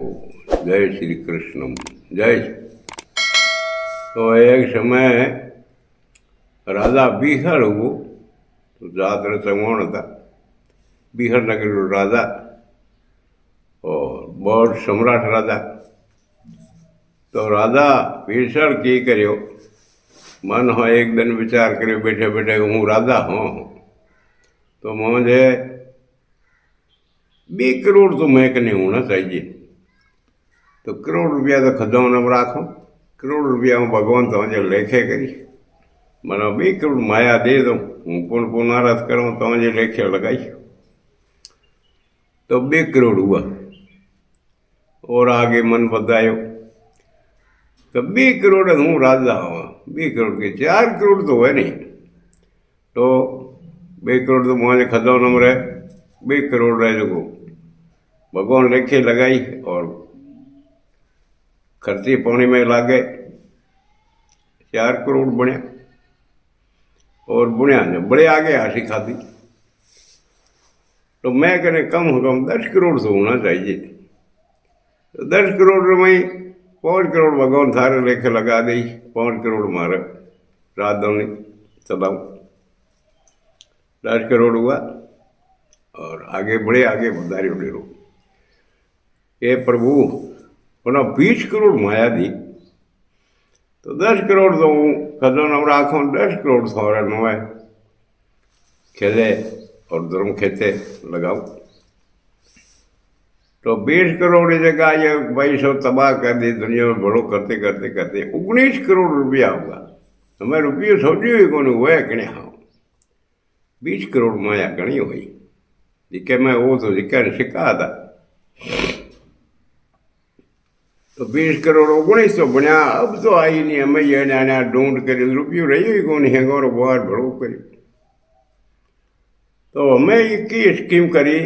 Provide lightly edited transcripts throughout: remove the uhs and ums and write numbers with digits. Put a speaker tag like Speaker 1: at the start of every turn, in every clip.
Speaker 1: जय श्री कृष्ण। जय। तो एक समय राजा बीहर हुओ तो जात्र चंगोण था। बीहर नगर राजा और बहुत सम्राट राजा। तो राजा बीसर की करो मन हो एक दिन विचार करो बैठे बैठे हूँ राजा हूँ तो मुझे 2 करोड़ तो मैं कने होना चाहिए। तो करोड़ रुपया तो खजाना में राखो। करोड़ रुपया हूँ भगवान तव्हांजे लेखे करी माना 2 करोड़ माया दे दूँ हूँ पुन पुनारस करूँ तव्हांजे लेखे लगाई। तो 2 करोड़ हुआ और आगे मन बधायो तो 2 करोड़ हूँ राजा हुआ। 2 करोड़ के 4 करोड़ तो है नहीं। तो 2 करोड़ तो मुझे खजाना में रहे 2 करोड़ रहे जो भगवान लेखे लगाई और खर्ची पानी में लागे 4 करोड़ बने और बुनिया ने बड़े आगे हाथी खाती। तो मैं कहने कम हो कम 10 करोड़ तो होना चाहिए। तो 10 करोड़ में 5 करोड़ भगवान थारे लेखे लगा दी। 5 करोड़ मारे राजधानी चलाऊ 10 करोड़ हुआ और आगे बड़े आगे बधारी डेरो ये प्रभु उन्हें 20 करोड़ माया दी। तो 10 करोड़ तो हूँ खजाना में राखो 10 करोड़ थोड़ा नवे खेले और धर्म खेते लगाओ। तो 20 करोड़ की जगह ये भाई सब तबाह कर दी दुनिया में बड़ो करते करते करते 19 करोड़ रुपया होगा। हमें रुपये सोचियो ही कौन हुआ कि हाँ 20 करोड़ माया घनी हुई जिके मैं वो तो जिका ने सिखा था। तो 20 करोड़ 19 तो बनया। अब तो आई नहीं हमें ये नाना ढूंढ कर रुपये रही ही कौन है गौर बाहर भरो करी। तो हमें एक स्कीम करी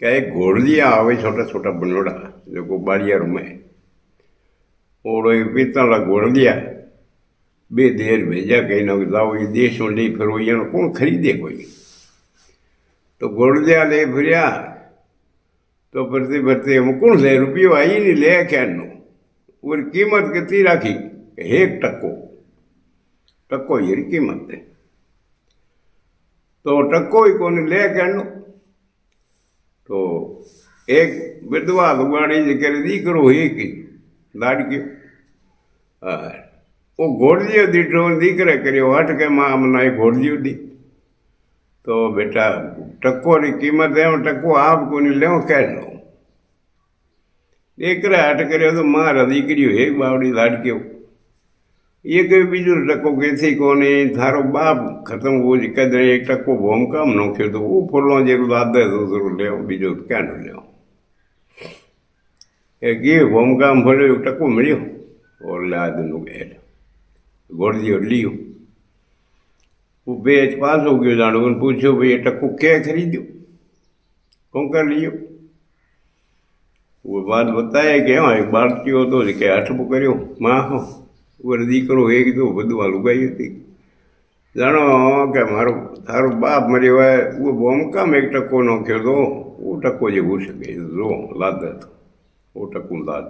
Speaker 1: कि एक घोड़िया आवे छोटा छोटा बनोड़ा जो बाड़िया में और पीतल घोड़िया 2 देर भेजा कहीं ना जाओ ये देश में ले फिर ये कौन खरीदे कोई। तो घोड़िया ले फिर तो भरते भरते हम कौन ले रुपये आई नहीं ले क्या नो और कीमत कितनी राखी 1 टक्को टक्को ये कीमत है। तो टक्को ही कौन ले क्या नो। तो एक विधवा लुगाड़ी जकर दीकरो एक लाडकी वो घोड़ियो दीठो दीकरे करियो हट के मां मना घोड़ियो दी। तो बेटा टक्को री कीमत है टक्को आप को ले कह लो दीकरे हट करियो तो मार दीकरियो एक बावड़ी लाडकियो ये कोई बीजो टक्को कैसे कोने थारो बाप खत्म हो कद 1 टक्को भोम काम नोख्यो तो वो फुलो जेरू लाद तो ले बीजो क्या ले एक ये भोम काम फलो 1 टक्को मिलो और लाद नु गए घोड़ियो लियो। वो बेच पास हो गयो जानो पूछो भाई ये टक्को क्या खरीदो कौन कर लियो। वो बात बताए कि हाँ एक बार हो तो के हठबो करो माँ हो वो दीकरो एक तो बधुआ लुगाई थी जानो कि मारो थारो बाप मरियो है वो भूमकाम 1 टक्को नोख्यो तो वो टक्को जो हो सके जो लाद तो वो टक्को लाद।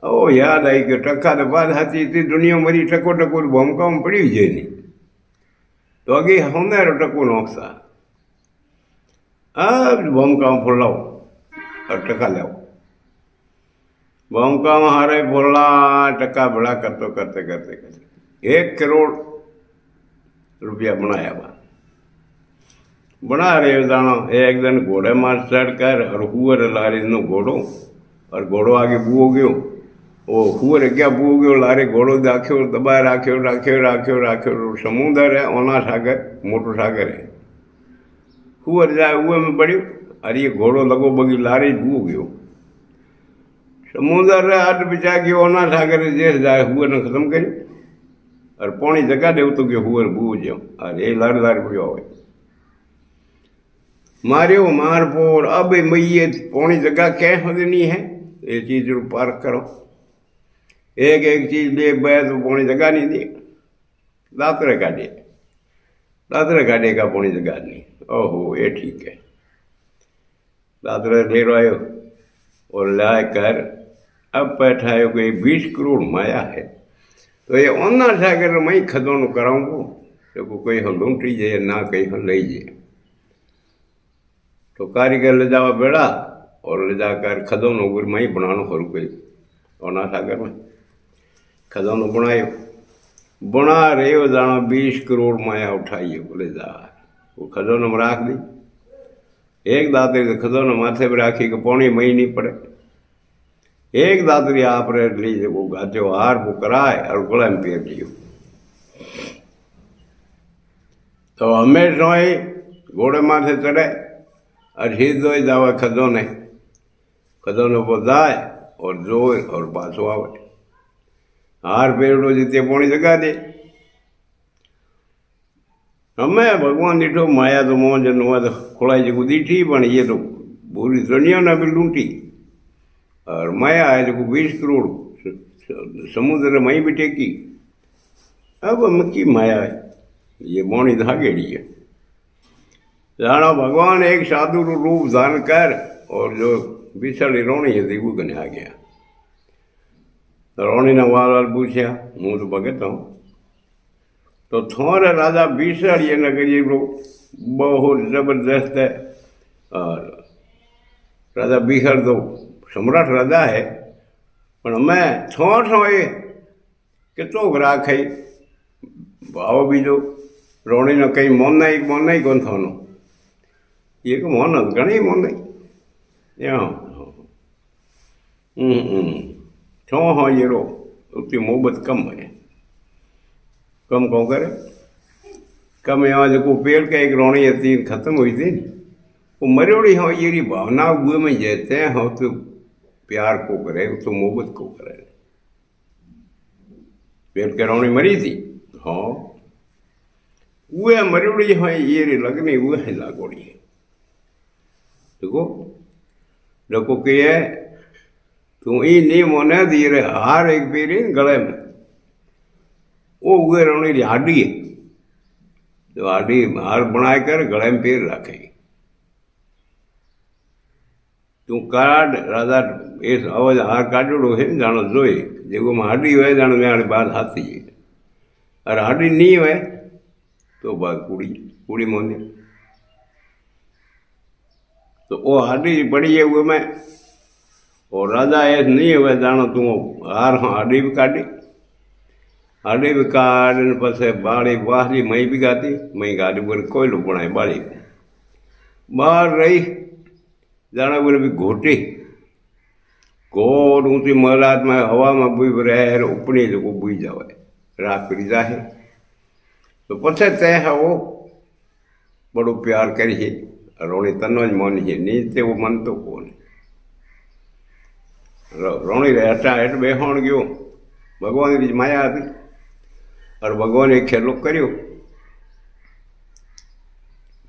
Speaker 1: ओ याद आई कि टक्का तो बात हाथी थी दुनिया मरी टक्को टक्को भूमकाम पड़ी जाए नहीं तो अगे होंगे टक्को नोखसा अब भूमकाम फुलाओ और टक्का लाओ। भूमकाम हारे बोला टक्का बड़ा करते करते करते करते 1 करोड़ रुपया बनाया बना रहे जानो। एक दिन घोड़े मार चढ़ कर और हुअर लारे नो घोड़ो और घोड़ो आगे बुओ गयो वो हुअर क्या बुओ गयो लारे घोड़ो राख्यो दबा राख्यो राख्यो राख्यो राख्यो समुद्र है ओना सागर मोटो सागर है हुअर जाए हुए में पड़ियो और ये घोड़ो लगो बगी लारे बुओ गयो समुद्र अड बिचा गयो ओना सागर जेस जाए हुअर ने खत्म करियो और पौनी जगह देव तो गयो हुअर बू जो और ये लार लार पियो हो मारियो मारपोर अब मईए पौनी जगह क्या होनी है ये चीज पार करो एक एक चीज दे बैठ तो पौनी जगह नहीं दी दातरे काटे का पौनी जगह नहीं। ओहो ये ठीक है दातरे ढेर आयो और लाकर अब बैठा है कि 20 करोड़ माया है, तो ये ओना सागर में ही खदों कराऊंगो, तो कोई हम लूंटी जाए ना कहीं हम ले जाए। तो कारीगर ले जावा बेड़ा और ले जाकर खदों गुर में ही बनानो खरू कोई ओना सागर में खदों बनायो, बना रहे हो जाना 20 करोड़ माया उठाइए बोले जा, वो खदों में राख दी एक दातरी, तो खदों माथे पर राखी के पौनी मही नहीं पड़े, एक दातरी आप रेट लीजिए, वो गाजो हार वो कराए और गले में पेर लियो। तो हमेशा ही घोड़े माथे चढ़े और सीधो ही जावे खदों ने वो जाए और जोए और पाछो आवे, हार पेड़ो जीते पौनी जगा दे। हमें भगवान दीठो माया तो मोह जन हुआ तो खोलाई जो दीठी, पण ये तो पूरी दुनिया ने भी लूंटी, और माया है जो 20 करोड़ समुद्र में ही भी टेकी। अब मक्की माया है ये मोनी धागेड़ी है। जानो भगवान एक साधु रूप धारण कर और जो बिछड़ी रोनी है वो कने आ गया। रोनी ने वाल पूछा, हूँ तो भगत हूँ, तो थोड़े राजा बिछड़िए नगरी बहुत जबरदस्त है, और राजा बिखर दो सम्राट राजा है, पर मैं थोड़ा कितो ग्राहक है भाव बीजो रोणी ने कई मोन ही कौन थानो ये को मोन घणी मोन छो हाँ ये रो उतनी मोहब्बत कम है, कम कौन करे कम यहाँ जो पेड़ का एक रोणी थी खत्म हुई थी, वो मरोड़ी हाँ ये भावना हुए में जैसे हैं हाँ तो प्यार को करे तो मोहब्बत को करे। पेड़ के रोणी मरी थी हाँ वो मरोड़ी हाँ ये लगनी वो है लागोड़ी देखो देखो कि तू ई नहीं मोने धीरे हार एक पेरी गले में वो उगे रोनी री हाडी है, तो हाडी हार बनाए कर गले में पेर रखे। तू काट राजा इस आवाज हार काटोड़ो है जानो जोई जो हाडी हुए जानो मेरी बात हाथी है, और हाडी नहीं हुए तो बात पूरी मोनी। तो वो हाडी पड़ी है वो में, और राजा ऐस नहीं हुए जानो तू हार हाँ हाडी भी काटी, हाडी भी काट पसे बाड़ी बाहरी मई भी गाती मई गाड़ी बोले कोयलो बनाए बाड़ी बाहर रही जाना बोले भी घोटी घोट ऊँची महलात में हवा में बुई रहे उपनी जो बुई जावे रात पड़ी जाए। तो पछे तय है वो बड़ो प्यार करिए रोणी तनो ज मन है नीचे वो मन तो कौन रोणी रे हटा हेठ बेहोण गयो, भगवान की माया थी और भगवान एक खेलो करियो।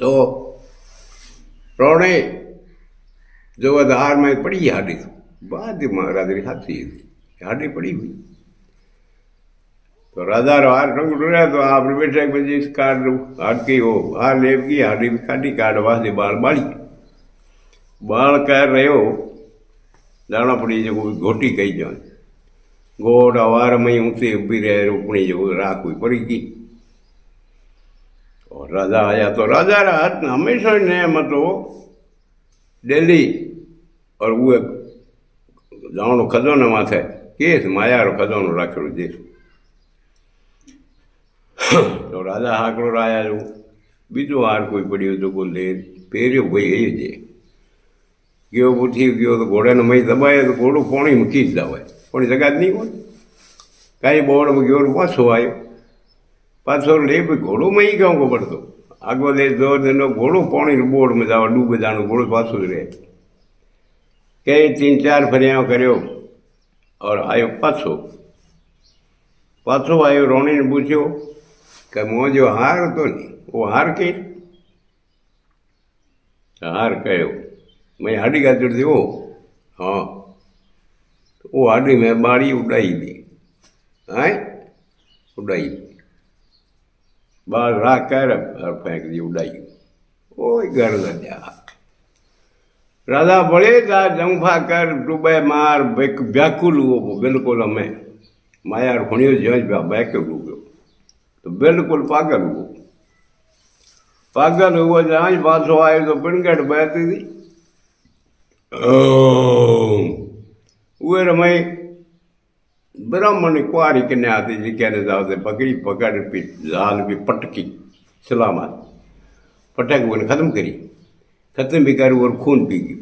Speaker 1: तो रोणी जो आधार में पड़ी हाडी बाद महाराज री हाथी हाडी पड़ी हुई, तो राजा रो हार रंग डुरा तो आप बैठे बजे काट हाथ की हो हार लेप की हाडी काटी काट वाली बाल बाली बाल कर रहे हो जाना पड़ी जो घोटी कही जाए गोड़ अवार में ऊँची उभी रहे उपनी जो राख हुई पड़ी की। और राजा आया तो राजा रा हाथ हमेशा नियम तो डेली और वो जानो खजानो माथे केस माया रो खजानो राखेलो देश। तो राजा हाकड़ो राया जो बीजो हार कोई पड़ियो तो को ले पेरियो भाई है जे गयो पूछी गयो तो घोड़े ने मई दबाए तो घोड़ो पानी में खींच जावे पानी जगह नहीं कोई कई बोर्ड में गयो पाछो आयो पाछो ले भी घोड़ो में ही क्यों को पड़तो आगो ले जोर देनो घोड़ो पानी बोर्ड में जावा डूबे जानो घोड़ो पाछो रहे कई 3-4 फरियाँ करियो और आयो पाछो पाछो आयो रोणी ने पूछो कि मो जो हार तो नहीं वो हार के हार कहो मैं हाडी का जुड़ दी हाँ तो वो हाडी में बाड़ी उड़ाई दी हाँ उड़ाई बाल राख कर और फेंक दी उड़ाई वो घर जा राजा बड़े था जंफा कर डूबे मार व्याकुल हुओ बिल्कुल हमें माया खुणियो जज बैकुल हुओ तो बिल्कुल पागल हुआ जांच पासो आए तो पिणगट बहती थी उहे रमई ब्राह्मण कुआरी किने आती जी कहने जाते पकड़ी पकड़ पी जाल भी पटकी सलामत पटक वो खत्म करी खत्म भी कर और खून पी गई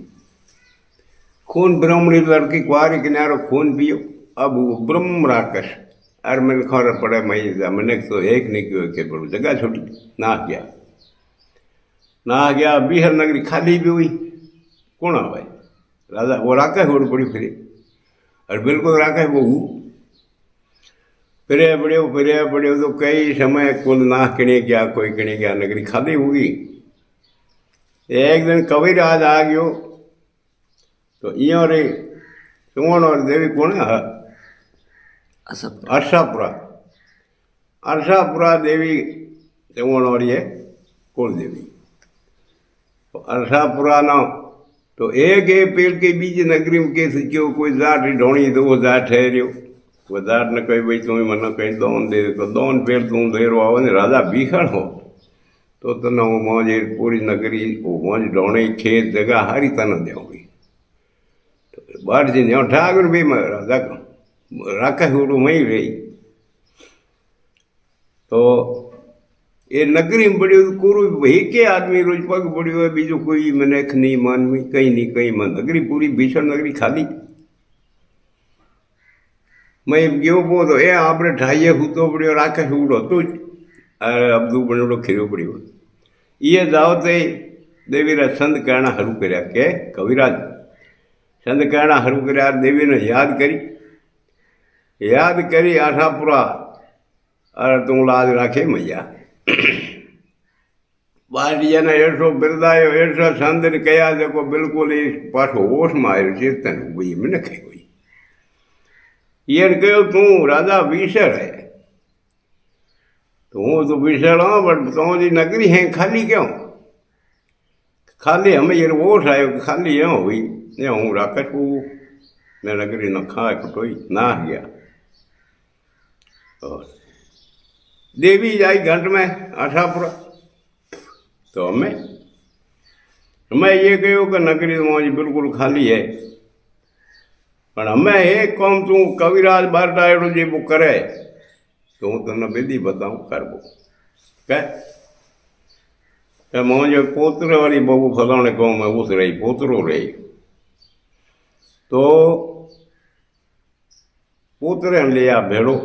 Speaker 1: खून ब्राह्मणी लड़की कुआरी किनारो खून पियो अब वो ब्रह्म राकस अरे मैंने खबर पड़े मैंने तो एक नहीं क्यों के बड़ो जगह छोटी ना गया बिहार नगरी खाली भी हुई कौन आ भाई राजा वो राकस और बड़ी फिरी और बिल्कुल राकस वो फिरे पड़े तो कई समय कुल ना किने गया कोई किने गया नगरी खाली होगी एक दिन कविराज आ गयो तो इं रे सुवर्ण और देवी कौन है अर्षापुरा देवी सुवर्ण और ये कुल देवी तो अर्षापुरा ना तो एक पेड़ के बीच नगरी में कैसे क्यों कोई जाट ढोणी तो वो जाट ठहरियो वो जाट ने कही भाई तुम्हें मन कहीं दौन दे तो दौन पेड़ तुम दे रो आओ ने राजा भीषण हो तो तने वो मौज पूरी नगरी वो मौज ढोणी खेत जगह हारी तने देगी तो बाढ़ जी ने ठाकुर भी राजा राखा हुड़ू मई रही तो ये नगरी में बड़ी कोरू एक आदमी रोज पग पड़ो है बीजो कोई मनेख नहीं मानवी कहीं मन नगरी पूरी भीषण नगरी खाली मैं गयो पो तो ए आपने ठाइए हूतो पड़ो राखे हुड़ो तू अब्दू बनो खीरो पड़ो ये दावते देवीरा संत कहना हरू कर्या के कविराज संत कहना हरू कर्या देवी ने याद करी आशापुरा अरे तू लाज राखे मैया बारिया ने ऐसो बिरदायो ऐसा संत ने कया देखो बिल्कुल पाछो होश में आयो चेतन हुई मैंने कही कोई ये कहो तू राजा विशर है तो हूँ तो विशर हाँ बट तुझी नगरी है खाली क्यों खाली हमें ये वोट आयो खाली यो हुई हूँ राकस हूँ मैं नगरी न खा कुटोई ना गया और देवी जाई घंट में आशापुरा तो हमें ये कहो कि नगरी मौज बिल्कुल खाली है पर हमें एक कौम तू कविराज बारटाड़ो जी वो करे तो हूँ तने बेदी बताऊँ करबो क्या मौज पोतरे वाली बहू फलाने कौम में उस रही पोतरो रही तो पोतरे लिया भेड़ो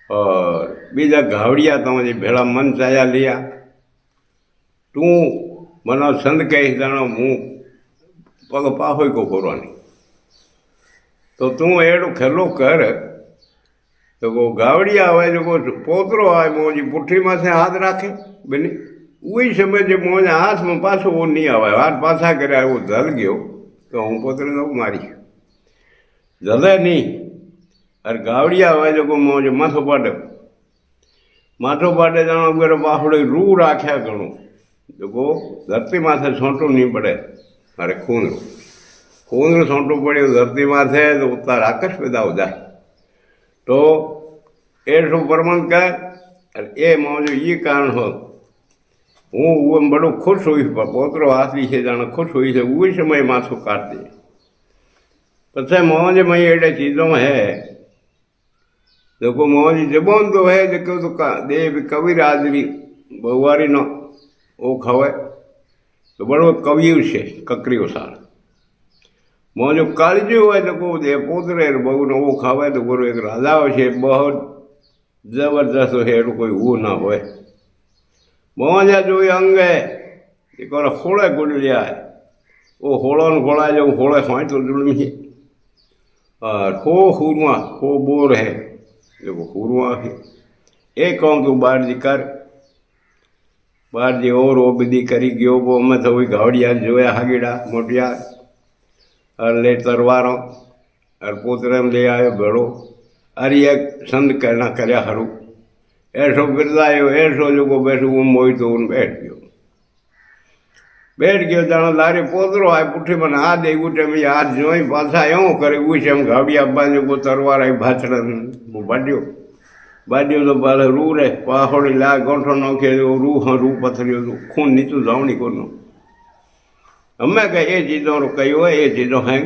Speaker 1: और बीजा घावड़िया तव्हांजे भेड़ा मन चाया लिया तू मना संद कहीश जानो हूँ पग पाहो को कोरवानी तो तू एड़ो खेलो कर तो वो घावड़िया आवे जो पोतरो आए मोजी पुठी माथे हाथ राखे बिनी वही समय जो मोज हाथ में पासो वो नहीं आवे हाथ पासा करे वो जल गयो तो हूँ पोतरे तो मारी जले नहीं और गावड़िया हुआ जो मौज माथो पाटे जानो अगर बाफड़े रू राख्या घणो जो धरती माथे सोंटो नहीं पड़े अरे खून सोंटो पड़े धरती माथे तो उतना राकस पैदा हो जाए तो ऐसो परमंत कर ए मौज ये कारण हो हूँ वो बड़ो खुश हुई पोतरो हाथी से जाना खुश हुई से वही समय माथो काट दे पछे मौज में एड़े चीज़ों है देखो मौज जबोन तो है देखो तो देव कविराजरी बहुवारी नो वो खावे तो बड़ो कवि से ककड़ियों सार मौजो कालजी हुआ देखो दे पोतरे बहु ने वो खावे तो गुरु एक राजा से बहुत जबरदस्त है कोई वो ना हो मौजा जो अंग है एक होड़े गुड़ लिया है वो होड़ा जो होड़े खाए तो जुड़मी है और खो बोर है देखो हुआ है एक कहूँ तो बार जी कर बार जी और वो विधि करी गयो वो मैं तो वही घावड़िया जोया हागीड़ा मोटिया और ले तरवारों और पोतरे में ले आयो भेड़ो अरे एक संत कहना कर्या हरू ऐसो बिरदायो ऐसो जो को बैठो वो मोई तो उन बैठ गयो બેઠ ગયો જાણે લારી પોતરો આ પુઠી મને આ દે ઉઠે મેં હાથ જોઈ પાછા એવું કરે ઉઠે એમ ગાબિયા બાંધ્યો કોઈ તરવાર આવી ભાચડા હું બાંધ્યો તો પાછા રૂ રે પાહોડી લા ગોઠો નાખે રૂ પથર્યો હતું ખૂન નીચું જાવણી કોનું અમે કે એ ચીજો કહ્યું હોય એ ચીજો હે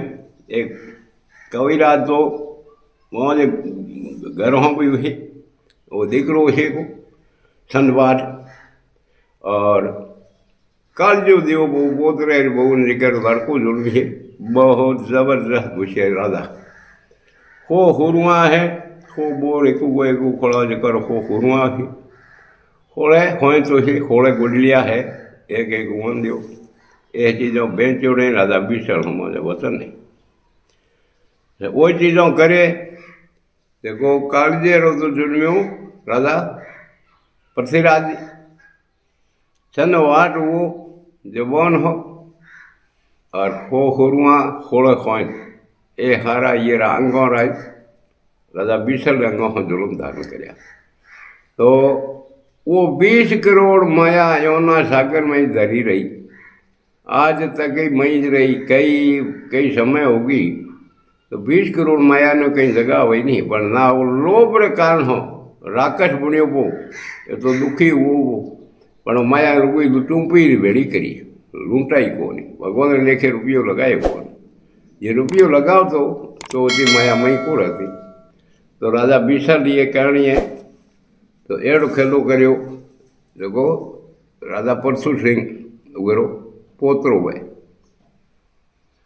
Speaker 1: એક कविराज तो वहाँ से घर भी है वो दीकरो है को संधवाट और कल जो देव वो पोतरे बहु निकर लड़को जुड़ है बहुत ज़बरदस्त घुसे राधा हो हुरुआ है हो बोर एक खोड़ा जकर हो हुरुआ है खोड़े होए तो है खोड़े गुडलिया है एक वन दो ये चीज़ों बेंचोड़े राधा बीसर हमारे वतन नहीं वो चीज़ों करे देखो कालजे रो तो जुर्मियों राधा पृथ्वीराज सन वाट वो जवान हो और हो हुरुआ खोड़ खोइन ए हारा ये अंगों राय राजा बीसल अंगों हो जुलम धारण करया तो वो 20 करोड़ माया योना सागर में धरी रही आज तक ही मई रही कई समय होगी तो 20 करोड़ माया ने कहीं जगह हुई नहीं पर ना वो लोभ रे कारण हो राकस बुनियो वो ये तो दुखी वो पर माया रुई लूटूपी भेड़ी करी लूंटाई को नहीं भगवान ने लेखे रुपये लगाए को ये रुपये लगाओ तो वो माया मई को रहती तो राजा बीसल ये करणी है तो एड़ो खेलो करो देखो राजा परसु सिंह वगैरह पोतरो भाई